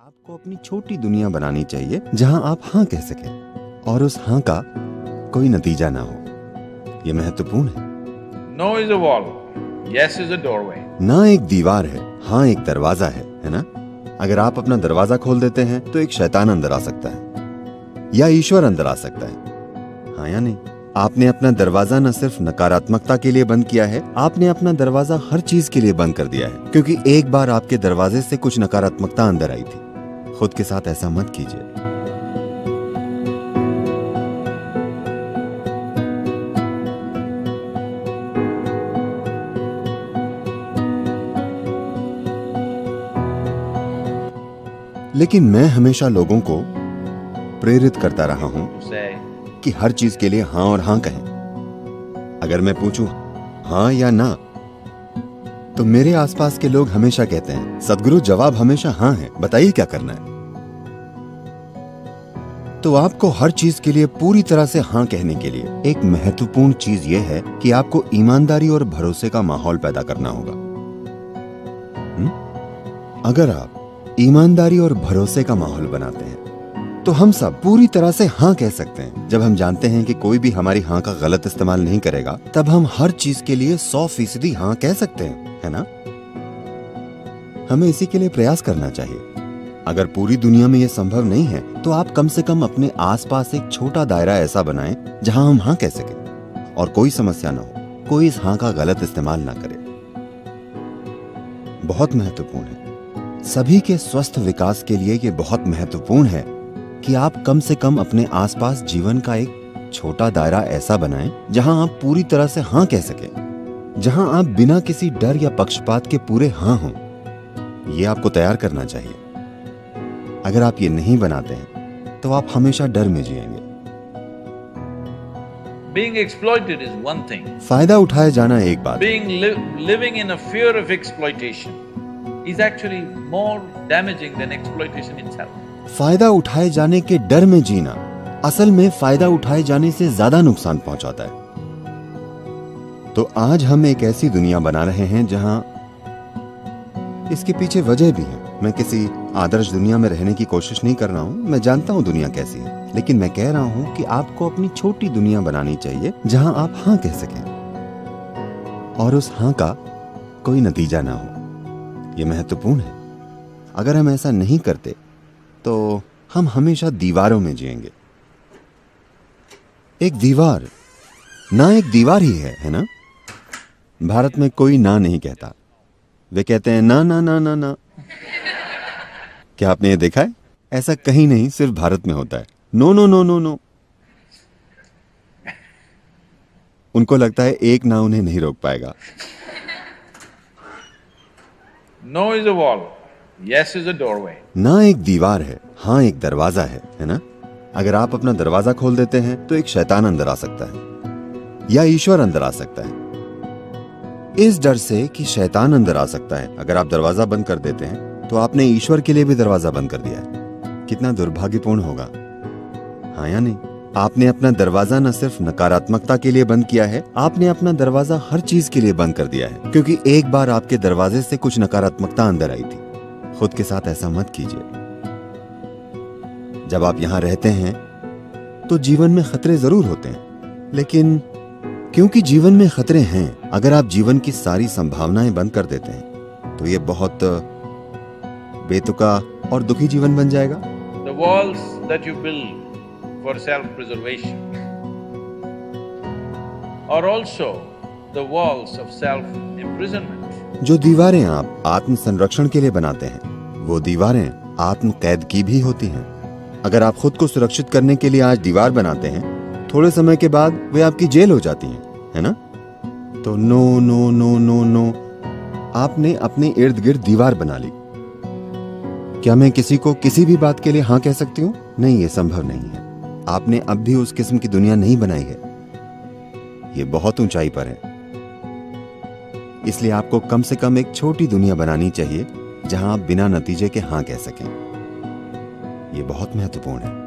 आपको अपनी छोटी दुनिया बनानी चाहिए जहां आप हाँ कह सकें और उस हाँ का कोई नतीजा ना हो। ये महत्वपूर्ण है। No is a wall, yes is a doorway. ना एक दीवार है, हाँ एक दरवाजा है ना? अगर आप अपना दरवाजा खोल देते हैं तो एक शैतान अंदर आ सकता है या ईश्वर अंदर आ सकता है। हाँ या नहीं? आपने अपना दरवाजा न सिर्फ नकारात्मकता के लिए बंद किया है, आपने अपना दरवाजा हर चीज के लिए बंद कर दिया है, क्योंकि एक बार आपके दरवाजे से कुछ नकारात्मकता अंदर आई थी। खुद के साथ ऐसा मत कीजिए। लेकिन मैं हमेशा लोगों को प्रेरित करता रहा हूं कि हर चीज के लिए हाँ और हाँ कहें। अगर मैं पूछूं हाँ या ना, तो मेरे आसपास के लोग हमेशा कहते हैं सद्गुरु जवाब हमेशा हाँ है, बताइए क्या करना है। तो आपको हर चीज के लिए पूरी तरह से हाँ कहने के लिए एक महत्वपूर्ण चीज यह है कि आपको ईमानदारी और भरोसे का माहौल पैदा करना होगा। अगर आप ईमानदारी और भरोसे का माहौल बनाते हैं तो हम सब पूरी तरह से हाँ कह सकते हैं। जब हम जानते हैं कि कोई भी हमारी हाँ का गलत इस्तेमाल नहीं करेगा, तब हम हर चीज के लिए 100% हाँ कह सकते हैं, है ना? हमें इसी के लिए प्रयास करना चाहिए। अगर पूरी दुनिया में यह संभव नहीं है, तो आप कम से कम अपने आसपास एक छोटा दायरा ऐसा बनाएं जहां हम हाँ कह सकें और कोई समस्या ना हो, कोई इस हाँ का गलत इस्तेमाल ना करे। बहुत महत्वपूर्ण है। सभी के स्वस्थ विकास के लिए ये बहुत महत्वपूर्ण है कि आप कम से कम अपने आसपास जीवन का एक छोटा दायरा ऐसा बनाएं जहां आप पूरी तरह से हाँ कह सकें, जहां आप बिना किसी डर या पक्षपात के पूरे हाँ हों। ये आपको तैयार करना चाहिए। अगर आप ये नहीं बनाते हैं तो आप हमेशा डर में जिएंगे। Being exploited is one thing. फायदा उठाए जाना एक बात। Living in a fear of exploitation is actually more damaging than exploitation itself. फायदा उठाए जाने के डर में जीना असल में फायदा उठाए जाने से ज्यादा नुकसान पहुंचाता है। तो आज हम एक ऐसी दुनिया बना रहे हैं जहां इसके पीछे वजह भी है। मैं किसी आदर्श दुनिया में रहने की कोशिश नहीं कर रहा हूं। मैं जानता हूं दुनिया कैसी है, लेकिन मैं कह रहा हूं कि आपको अपनी छोटी दुनिया बनानी चाहिए जहां आप हाँ कह सकें और उस हाँ का कोई नतीजा ना हो। यह महत्वपूर्ण है। अगर हम ऐसा नहीं करते तो हम हमेशा दीवारों में जिएंगे। एक दीवार ना एक दीवार ही है ना? भारत में कोई ना नहीं कहता। वे कहते हैं ना ना ना ना ना। क्या आपने ये देखा है? ऐसा कहीं नहीं, सिर्फ भारत में होता है। No no no no no. उनको लगता है एक ना उन्हें नहीं रोक पाएगा। No is a wall, yes is a doorway. ना एक दीवार है, हाँ एक दरवाजा है ना? अगर आप अपना दरवाजा खोल देते हैं तो एक शैतान अंदर आ सकता है या ईश्वर अंदर आ सकता है। इस डर से कि शैतान अंदर आ सकता है, अगर आप दरवाजा बंद कर देते हैं तो आपने ईश्वर के लिए भी दरवाजा बंद कर दिया है। कितना दुर्भाग्यपूर्ण होगा, हाँ या नहीं? आपने अपना दरवाजा न सिर्फ नकारात्मकता के लिए बंद किया है, आपने अपना दरवाजा हर चीज के लिए बंद कर दिया है, क्योंकि एक बार आपके दरवाजे से कुछ नकारात्मकता अंदर आई थी। खुद के साथ ऐसा मत कीजिए। जब आप यहां रहते हैं तो जीवन में खतरे जरूर होते हैं, लेकिन क्योंकि जीवन में खतरे हैं, अगर आप जीवन की सारी संभावनाएं बंद कर देते हैं तो ये बहुत बेतुका और दुखी जीवन बन जाएगा। The walls that you build for self-preservation are also the walls of self-imprisonment. जो दीवारें आप आत्म संरक्षण के लिए बनाते हैं, वो दीवारें आत्म कैद की भी होती हैं। अगर आप खुद को सुरक्षित करने के लिए आज दीवार बनाते हैं, थोड़े समय के बाद वे आपकी जेल हो जाती हैं, है ना? तो no no no no no. आपने अपने इर्द गिर्द दीवार बना ली। क्या मैं किसी को किसी भी बात के लिए हाँ कह सकती हूँ? नहीं, ये संभव नहीं है। आपने अब भी उस किस्म की दुनिया नहीं बनाई है। ये बहुत ऊंचाई पर है। इसलिए आपको कम से कम एक छोटी दुनिया बनानी चाहिए जहां आप बिना नतीजे के हाँ कह सकें। ये बहुत महत्वपूर्ण है।